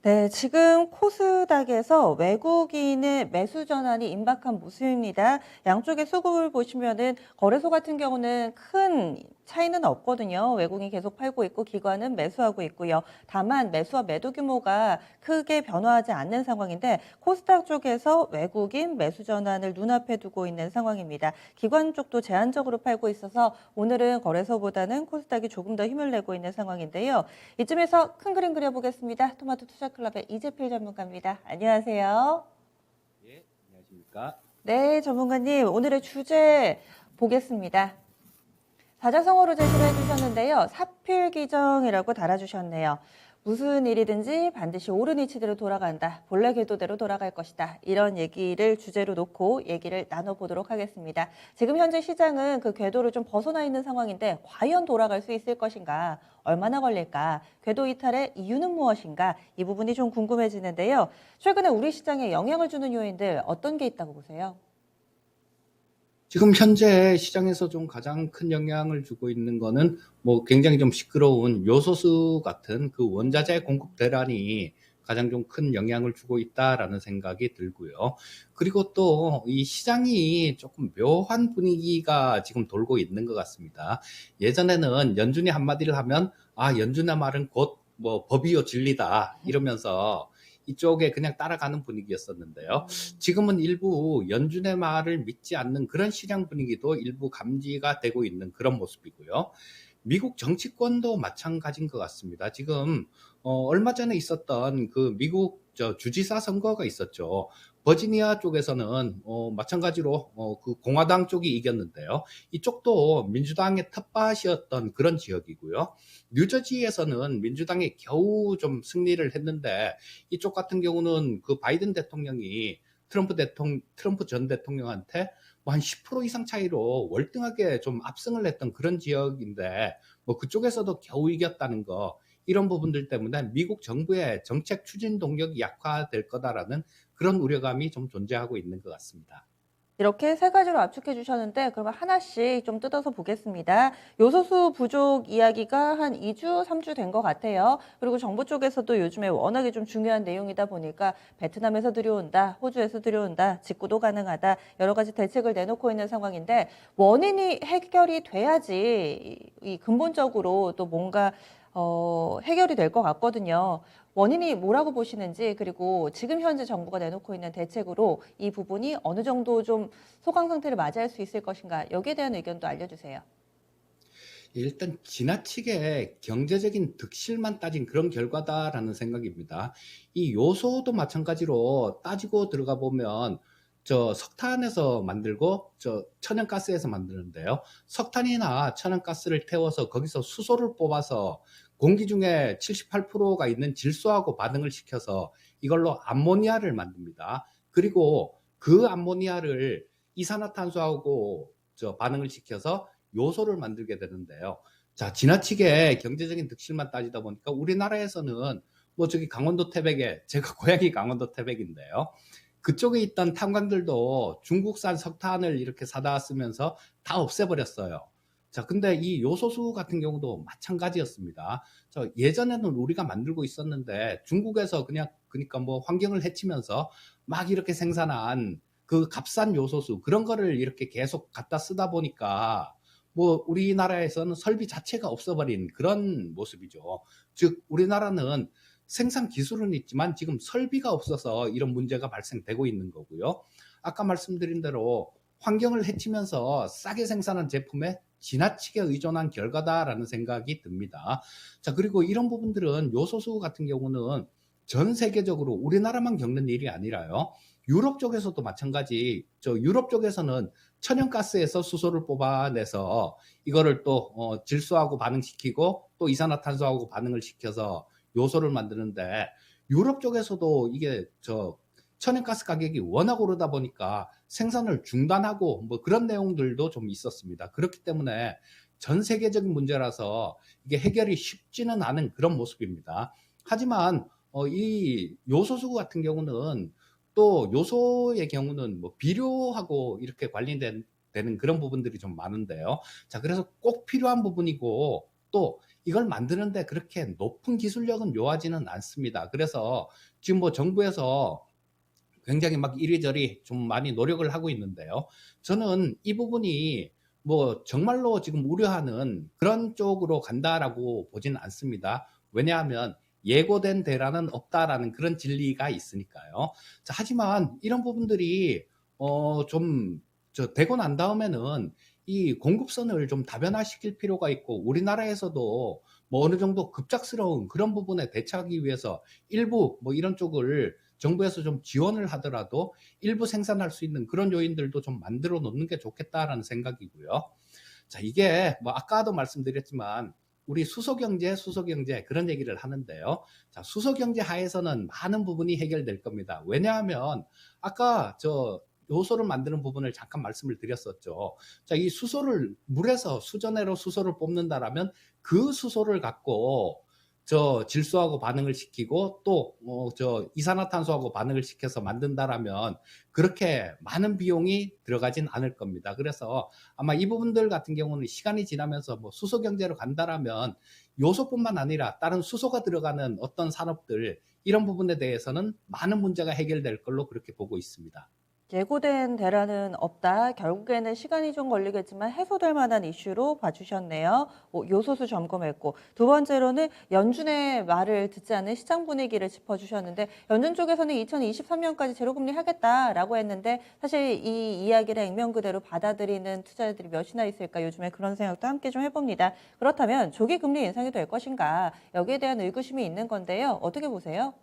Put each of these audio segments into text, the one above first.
네, 지금 코스닥에서 외국인의 매수 전환이 임박한 모습입니다. 양쪽의 수급을 보시면은 거래소 같은 경우는 큰 차이는 없거든요. 외국인이 계속 팔고 있고 기관은 매수하고 있고요. 다만 매수와 매도 규모가 크게 변화하지 않는 상황인데 코스닥 쪽에서 외국인 매수 전환을 눈앞에 두고 있는 상황입니다. 기관 쪽도 제한적으로 팔고 있어서 오늘은 거래소보다는 코스닥이 조금 더 힘을 내고 있는 상황인데요. 이쯤에서 큰 그림 그려보겠습니다. 토마토 투자클럽의 이재필 전문가입니다. 안녕하세요. 예, 안녕하십니까? 네, 전문가님. 오늘의 주제 보겠습니다. 사자성어로 제시를 해주셨는데요. 사필귀정이라고 달아주셨네요. 무슨 일이든지 반드시 옳은 이치대로 돌아간다. 본래 궤도대로 돌아갈 것이다. 이런 얘기를 주제로 놓고 얘기를 나눠보도록 하겠습니다. 지금 현재 시장은 그 궤도를 좀 벗어나 있는 상황인데 과연 돌아갈 수 있을 것인가? 얼마나 걸릴까? 궤도 이탈의 이유는 무엇인가? 이 부분이 좀 궁금해지는데요. 최근에 우리 시장에 영향을 주는 요인들 어떤 게 있다고 보세요? 지금 현재 시장에서 좀 가장 큰 영향을 주고 있는 거는 뭐 굉장히 좀 시끄러운 요소수 같은 그 원자재 공급 대란이 가장 좀 큰 영향을 주고 있다라는 생각이 들고요. 그리고 또 이 시장이 조금 묘한 분위기가 지금 돌고 있는 것 같습니다. 예전에는 연준이 한마디를 하면 연준의 말은 곧 뭐 법이요 진리다 이러면서 이쪽에 그냥 따라가는 분위기였었는데요. 지금은 일부 연준의 말을 믿지 않는 그런 시장 분위기도 일부 감지가 되고 있는 그런 모습이고요. 미국 정치권도 마찬가지인 것 같습니다. 지금 얼마 전에 있었던 그 미국 주지사 선거가 있었죠. 버지니아 쪽에서는 마찬가지로 그 공화당 쪽이 이겼는데요. 이쪽도 민주당의 텃밭이었던 그런 지역이고요. 뉴저지에서는 민주당이 겨우 좀 승리를 했는데 이쪽 같은 경우는 그 바이든 대통령이 트럼프 전 대통령한테 뭐 한 10% 이상 차이로 월등하게 좀 압승을 했던 그런 지역인데 뭐 그쪽에서도 겨우 이겼다는 거 이런 부분들 때문에 미국 정부의 정책 추진 동력이 약화될 거다라는 그런 우려감이 좀 존재하고 있는 것 같습니다. 이렇게 세 가지로 압축해 주셨는데 그러면 하나씩 좀 뜯어서 보겠습니다. 요소수 부족 이야기가 한 2주, 3주 된 것 같아요. 그리고 정부 쪽에서도 요즘에 워낙에 좀 중요한 내용이다 보니까 베트남에서 들여온다, 호주에서 들여온다, 직구도 가능하다, 여러 가지 대책을 내놓고 있는 상황인데 원인이 해결이 돼야지 이 근본적으로 또 뭔가 해결이 될 것 같거든요. 원인이 뭐라고 보시는지 그리고 지금 현재 정부가 내놓고 있는 대책으로 이 부분이 어느 정도 좀 소강 상태를 맞이할 수 있을 것인가 여기에 대한 의견도 알려주세요. 일단 지나치게 경제적인 득실만 따진 그런 결과다라는 생각입니다. 이 요소도 마찬가지로 따지고 들어가 보면 저 석탄에서 만들고 저 천연가스에서 만드는데요. 석탄이나 천연가스를 태워서 거기서 수소를 뽑아서 공기 중에 78%가 있는 질소하고 반응을 시켜서 이걸로 암모니아를 만듭니다. 그리고 그 암모니아를 이산화탄소하고 저 반응을 시켜서 요소를 만들게 되는데요. 자, 지나치게 경제적인 득실만 따지다 보니까 우리나라에서는 뭐 저기 강원도 태백에 제가 고향이 강원도 태백인데요. 그쪽에 있던 탄광들도 중국산 석탄을 이렇게 사다 쓰면서 다 없애버렸어요. 자, 근데 이 요소수 같은 경우도 마찬가지였습니다. 예전에는 우리가 만들고 있었는데 중국에서 그냥 그러니까 뭐 환경을 해치면서 막 이렇게 생산한 그 값싼 요소수 그런 거를 이렇게 계속 갖다 쓰다 보니까 뭐 우리나라에서는 설비 자체가 없어버린 그런 모습이죠. 즉 우리나라는 생산 기술은 있지만 지금 설비가 없어서 이런 문제가 발생되고 있는 거고요. 아까 말씀드린 대로 환경을 해치면서 싸게 생산한 제품에 지나치게 의존한 결과다라는 생각이 듭니다. 자, 그리고 이런 부분들은 요소수 같은 경우는 전 세계적으로 우리나라만 겪는 일이 아니라요. 유럽 쪽에서도 마찬가지. 유럽 쪽에서는 천연가스에서 수소를 뽑아내서 이거를 또 질소하고 반응시키고 또 이산화탄소하고 반응을 시켜서 요소를 만드는데 유럽 쪽에서도 이게 천연가스 가격이 워낙 오르다 보니까 생산을 중단하고 뭐 그런 내용들도 좀 있었습니다. 그렇기 때문에 전 세계적인 문제라서 이게 해결이 쉽지는 않은 그런 모습입니다. 하지만 이 요소수 같은 경우는 또 요소의 경우는 뭐 비료하고 이렇게 관련된 되는 그런 부분들이 좀 많은데요. 자, 그래서 꼭 필요한 부분이고 또 이걸 만드는데 그렇게 높은 기술력은 요하지는 않습니다. 그래서 지금 뭐 정부에서 굉장히 막 이리저리 좀 많이 노력을 하고 있는데요. 저는 이 부분이 뭐 정말로 지금 우려하는 그런 쪽으로 간다라고 보지는 않습니다. 왜냐하면 예고된 대란은 없다라는 그런 진리가 있으니까요. 자, 하지만 이런 부분들이 좀 되고 난 다음에는 이 공급선을 좀 다변화시킬 필요가 있고, 우리나라에서도 뭐 어느 정도 급작스러운 그런 부분에 대처하기 위해서 일부 뭐 이런 쪽을 정부에서 좀 지원을 하더라도 일부 생산할 수 있는 그런 요인들도 좀 만들어 놓는 게 좋겠다라는 생각이고요. 자, 이게 뭐 아까도 말씀드렸지만 우리 수소경제 그런 얘기를 하는데요. 자, 수소경제 하에서는 많은 부분이 해결될 겁니다. 왜냐하면 아까 요소를 만드는 부분을 잠깐 말씀을 드렸었죠. 자, 이 수소를 물에서 수전해로 수소를 뽑는다라면 그 수소를 갖고 질소하고 반응을 시키고 또 이산화탄소하고 반응을 시켜서 만든다라면 그렇게 많은 비용이 들어가진 않을 겁니다. 그래서 아마 이 부분들 같은 경우는 시간이 지나면서 뭐 수소 경제로 간다라면 요소뿐만 아니라 다른 수소가 들어가는 어떤 산업들, 이런 부분에 대해서는 많은 문제가 해결될 걸로 그렇게 보고 있습니다. 예고된 대란은 없다. 결국에는 시간이 좀 걸리겠지만 해소될 만한 이슈로 봐주셨네요. 요소수 점검했고, 두 번째로는 연준의 말을 듣지 않는 시장 분위기를 짚어주셨는데, 연준 쪽에서는 2023년까지 제로금리 하겠다라고 했는데, 사실 이 이야기를 액면 그대로 받아들이는 투자자들이 몇이나 있을까, 요즘에 그런 생각도 함께 좀 해봅니다. 그렇다면 조기 금리 인상이 될 것인가, 여기에 대한 의구심이 있는 건데요. 어떻게 보세요?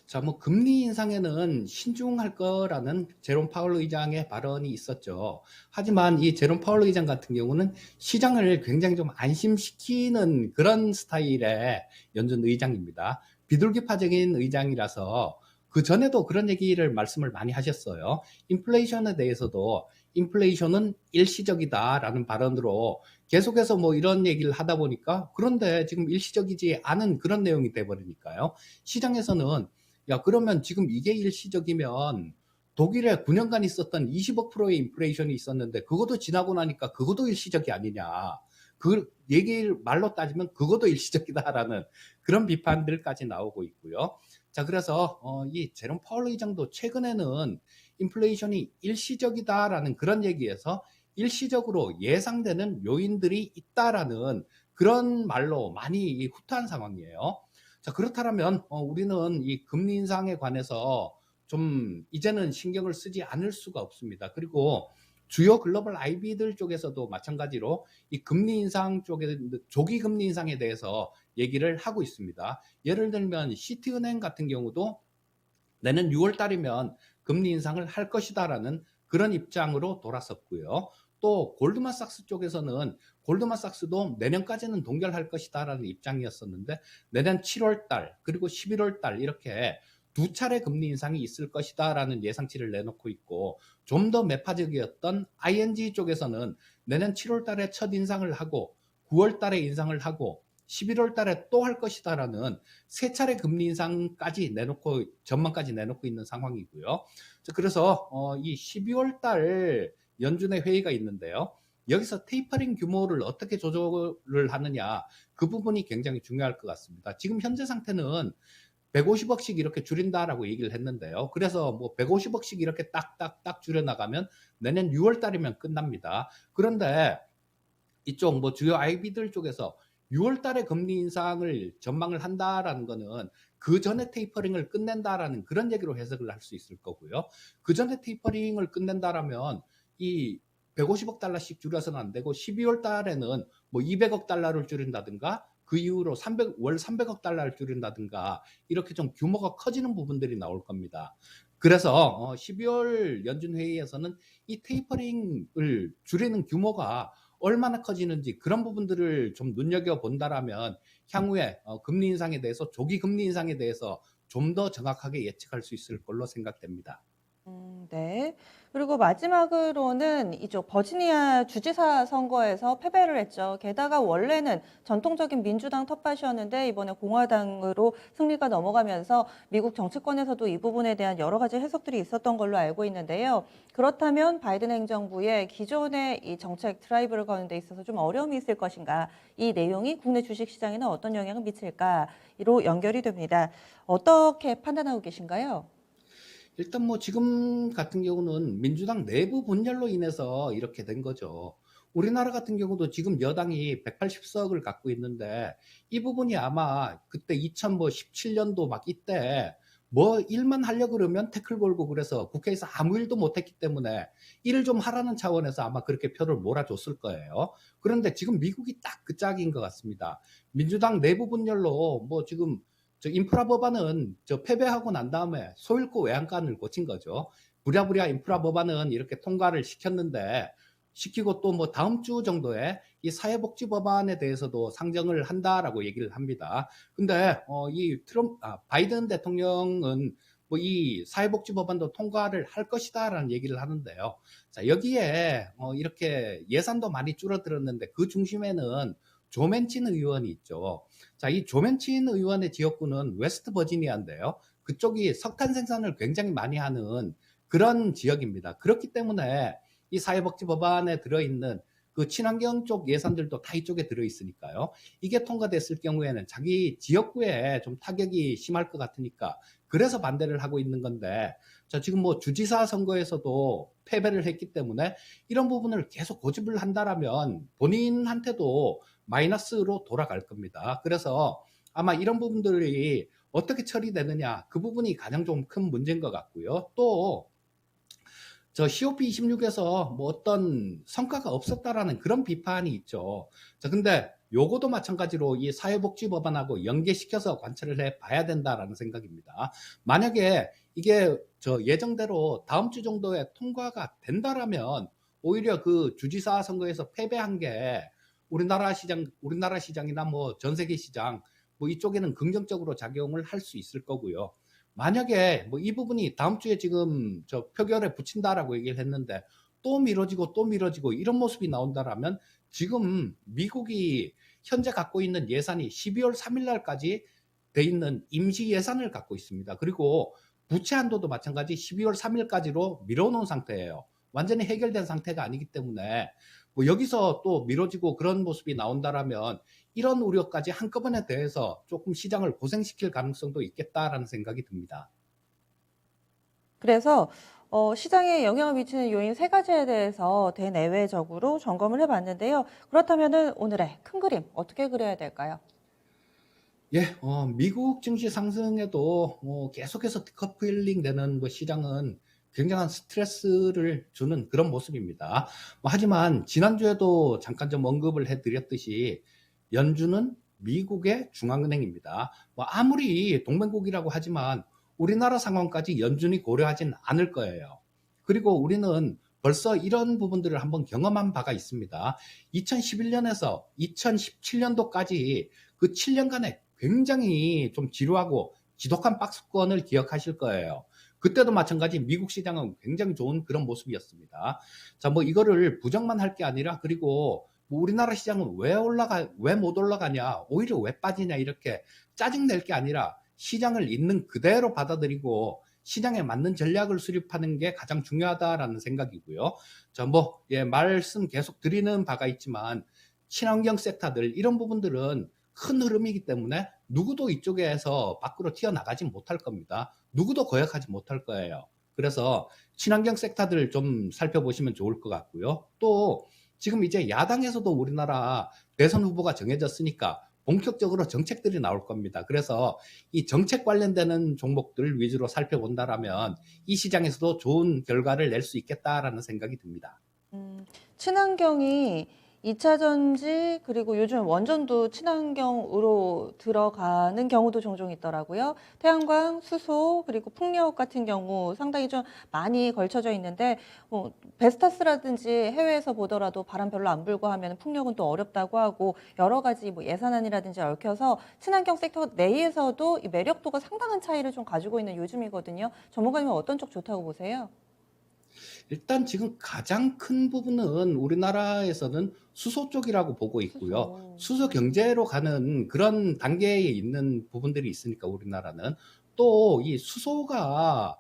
자, 뭐 금리 인상에는 신중할 거라는 제롬 파월 의장의 발언이 있었죠. 하지만 이 제롬 파월 의장 같은 경우는 시장을 굉장히 좀 안심시키는 그런 스타일의 연준 의장입니다. 비둘기파적인 의장이라서 그 전에도 그런 얘기를 말씀을 많이 하셨어요. 인플레이션에 대해서도 인플레이션은 일시적이다라는 발언으로 계속해서 뭐 이런 얘기를 하다 보니까, 그런데 지금 일시적이지 않은 그런 내용이 돼버리니까요. 시장에서는 야, 그러면 지금 이게 일시적이면 독일에 9년간 있었던 20억 프로의 인플레이션이 있었는데 그것도 지나고 나니까 그것도 일시적이 아니냐. 그 얘기를 말로 따지면 그것도 일시적이다라는 그런 비판들까지 나오고 있고요. 자, 그래서 이 제롬 파월 의장도 최근에는 인플레이션이 일시적이다라는 그런 얘기에서 일시적으로 예상되는 요인들이 있다라는 그런 말로 많이 후퇴한 상황이에요. 자, 그렇다면 우리는 이 금리 인상에 관해서 좀 이제는 신경을 쓰지 않을 수가 없습니다. 그리고 주요 글로벌 IB들 쪽에서도 마찬가지로 이 금리 인상 쪽에, 조기 금리 인상에 대해서 얘기를 하고 있습니다. 예를 들면 시티은행 같은 경우도 내년 6월 달이면 금리 인상을 할 것이다라는 그런 입장으로 돌아섰고요. 또 골드만삭스 쪽에서는 골드만삭스도 내년까지는 동결할 것이다라는 입장이었었는데 내년 7월 달 그리고 11월 달 이렇게 두 차례 금리 인상이 있을 것이다라는 예상치를 내놓고 있고, 좀 더 매파적이었던 ING 쪽에서는 내년 7월 달에 첫 인상을 하고 9월 달에 인상을 하고 11월 달에 또 할 것이다라는 세 차례 금리 인상까지 내놓고, 전망까지 내놓고 있는 상황이고요. 그래서 이 12월 달 연준의 회의가 있는데요. 여기서 테이퍼링 규모를 어떻게 조절을 하느냐, 그 부분이 굉장히 중요할 것 같습니다. 지금 현재 상태는 150억씩 이렇게 줄인다라고 얘기를 했는데요. 그래서 뭐 150억씩 이렇게 딱딱딱 줄여나가면 내년 6월 달이면 끝납니다. 그런데 이쪽 뭐 주요 IB들 쪽에서 6월 달에 금리 인상을 전망을 한다라는 거는 그 전에 테이퍼링을 끝낸다라는 그런 얘기로 해석을 할 수 있을 거고요. 그 전에 테이퍼링을 끝낸다라면 이 150억 달러씩 줄여서는 안 되고 12월 달에는 뭐 200억 달러를 줄인다든가 그 이후로 월 300억 달러를 줄인다든가 이렇게 좀 규모가 커지는 부분들이 나올 겁니다. 그래서 12월 연준 회의에서는 이 테이퍼링을 줄이는 규모가 얼마나 커지는지 그런 부분들을 좀 눈여겨본다라면 향후에 금리 인상에 대해서, 조기 금리 인상에 대해서 좀 더 정확하게 예측할 수 있을 걸로 생각됩니다. 네. 그리고 마지막으로는 이쪽 버지니아 주지사 선거에서 패배를 했죠. 게다가 원래는 전통적인 민주당 텃밭이었는데 이번에 공화당으로 승리가 넘어가면서 미국 정치권에서도 이 부분에 대한 여러 가지 해석들이 있었던 걸로 알고 있는데요. 그렇다면 바이든 행정부의 기존의 이 정책 드라이브를 거는 데 있어서 좀 어려움이 있을 것인가? 이 내용이 국내 주식 시장에는 어떤 영향을 미칠까?로 연결이 됩니다. 어떻게 판단하고 계신가요? 일단 뭐 지금 같은 경우는 민주당 내부 분열로 인해서 이렇게 된 거죠. 우리나라 같은 경우도 지금 여당이 180석을 갖고 있는데 이 부분이 아마 그때 2017년도 막 이때 뭐 일만 하려고 그러면 태클 걸고 그래서 국회에서 아무 일도 못했기 때문에 일을 좀 하라는 차원에서 아마 그렇게 표를 몰아줬을 거예요. 그런데 지금 미국이 딱 그 짝인 것 같습니다. 민주당 내부 분열로 뭐 지금 저 인프라 법안은 저 패배하고 난 다음에 소잃고 외양간을 고친 거죠. 부랴부랴 인프라 법안은 이렇게 통과를 시켰는데 시키고 또 뭐 다음 주 정도에 이 사회복지 법안에 대해서도 상정을 한다라고 얘기를 합니다. 근데 이 바이든 대통령은 뭐 이 사회복지 법안도 통과를 할 것이다라는 얘기를 하는데요. 자, 여기에 이렇게 예산도 많이 줄어들었는데 그 중심에는 조 맨친 의원이 있죠. 자, 이 조맨친 의원의 지역구는 웨스트 버지니아인데요. 그쪽이 석탄 생산을 굉장히 많이 하는 그런 지역입니다. 그렇기 때문에 이 사회복지 법안에 들어있는 그 친환경 쪽 예산들도 다 이쪽에 들어있으니까요. 이게 통과됐을 경우에는 자기 지역구에 좀 타격이 심할 것 같으니까 그래서 반대를 하고 있는 건데, 자, 지금 뭐 주지사 선거에서도 패배를 했기 때문에 이런 부분을 계속 고집을 한다라면 본인한테도 마이너스로 돌아갈 겁니다. 그래서 아마 이런 부분들이 어떻게 처리되느냐, 그 부분이 가장 좀 큰 문제인 것 같고요. 또 저 COP26에서 뭐 어떤 성과가 없었다라는 그런 비판이 있죠. 자, 근데 요거도 마찬가지로 이 사회복지 법안하고 연계시켜서 관찰을 해 봐야 된다라는 생각입니다. 만약에 이게 저 예정대로 다음 주 정도에 통과가 된다라면 오히려 그 주지사 선거에서 패배한 게 우리나라 시장이나 뭐 전 세계 시장 뭐 이쪽에는 긍정적으로 작용을 할 수 있을 거고요. 만약에 뭐 이 부분이 다음 주에 지금 저 표결에 붙인다라고 얘기를 했는데 또 미뤄지고 또 미뤄지고 이런 모습이 나온다라면 지금 미국이 현재 갖고 있는 예산이 12월 3일 날까지 돼 있는 임시 예산을 갖고 있습니다. 그리고 부채 한도도 마찬가지 12월 3일까지로 밀어놓은 상태예요. 완전히 해결된 상태가 아니기 때문에 뭐 여기서 또 미뤄지고 그런 모습이 나온다라면 이런 우려까지 한꺼번에 대해서 조금 시장을 고생시킬 가능성도 있겠다라는 생각이 듭니다. 그래서 시장에 영향을 미치는 요인 세 가지에 대해서 대내외적으로 점검을 해봤는데요. 그렇다면은 오늘의 큰 그림 어떻게 그려야 될까요? 예, 미국 증시 상승에도 계속해서 디커플링 되는 뭐 시장은 굉장한 스트레스를 주는 그런 모습입니다. 뭐 하지만 지난주에도 잠깐 좀 언급을 해드렸듯이 연준은 미국의 중앙은행입니다. 뭐 아무리 동맹국이라고 하지만 우리나라 상황까지 연준이 고려하진 않을 거예요. 그리고 우리는 벌써 이런 부분들을 한번 경험한 바가 있습니다. 2011년에서 2017년도까지 그 7년간의 굉장히 좀 지루하고 지독한 박스권을 기억하실 거예요. 그때도 마찬가지 미국 시장은 굉장히 좋은 그런 모습이었습니다. 자, 뭐 이거를 부정만 할 게 아니라 그리고 뭐 우리나라 시장은 왜 못 올라가냐, 오히려 왜 빠지냐 이렇게 짜증낼 게 아니라 시장을 있는 그대로 받아들이고 시장에 맞는 전략을 수립하는 게 가장 중요하다라는 생각이고요. 자, 뭐, 예, 말씀 계속 드리는 바가 있지만 친환경 섹터들 이런 부분들은 큰 흐름이기 때문에 누구도 이쪽에서 밖으로 튀어나가지 못할 겁니다. 누구도 거역하지 못할 거예요. 그래서 친환경 섹터들 좀 살펴보시면 좋을 것 같고요. 또 지금 이제 야당에서도 우리나라 대선 후보가 정해졌으니까 본격적으로 정책들이 나올 겁니다. 그래서 이 정책 관련되는 종목들 위주로 살펴본다라면 이 시장에서도 좋은 결과를 낼 수 있겠다라는 생각이 듭니다. 친환경이 2차 전지 그리고 요즘 원전도 친환경으로 들어가는 경우도 종종 있더라고요. 태양광, 수소 그리고 풍력 같은 경우 상당히 좀 많이 걸쳐져 있는데 베스타스라든지 해외에서 보더라도 바람 별로 안 불고 하면 풍력은 또 어렵다고 하고 여러 가지 뭐 예산안이라든지 얽혀서 친환경 섹터 내에서도 이 매력도가 상당한 차이를 좀 가지고 있는 요즘이거든요. 전문가님은 어떤 쪽 좋다고 보세요? 일단 지금 가장 큰 부분은 우리나라에서는 수소 쪽이라고 보고 있고요. 수소. 수소 경제로 가는 그런 단계에 있는 부분들이 있으니까 우리나라는 또 이 수소가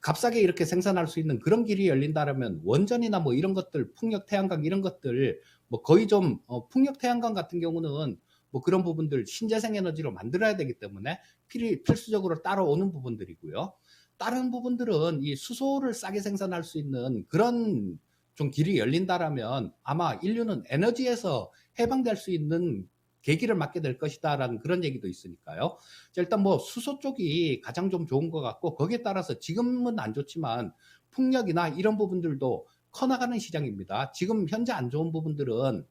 값싸게 이렇게 생산할 수 있는 그런 길이 열린다라면 원전이나 뭐 이런 것들, 풍력, 태양광 이런 것들 뭐 거의 좀 풍력, 태양광 같은 경우는 뭐 그런 부분들 신재생 에너지로 만들어야 되기 때문에 필수적으로 따라오는 부분들이고요. 다른 부분들은 이 수소를 싸게 생산할 수 있는 그런 좀 길이 열린다라면 아마 인류는 에너지에서 해방될 수 있는 계기를 맞게 될 것이다라는 그런 얘기도 있으니까요. 일단 뭐 수소 쪽이 가장 좀 좋은 것 같고 거기에 따라서 지금은 안 좋지만 풍력이나 이런 부분들도 커나가는 시장입니다. 지금 현재 안 좋은 부분들은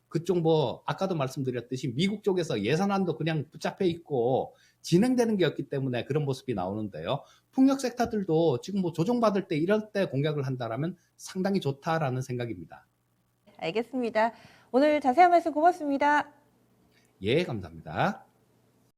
그쪽 뭐 아까도 말씀드렸듯이 미국 쪽에서 예산안도 그냥 붙잡혀 있고 진행되는 게 없기 때문에 그런 모습이 나오는데요. 풍력 섹터들도 지금 뭐 조정받을 때 이럴 때 공략을 한다라면 상당히 좋다라는 생각입니다. 알겠습니다. 오늘 자세한 말씀 고맙습니다. 예, 감사합니다.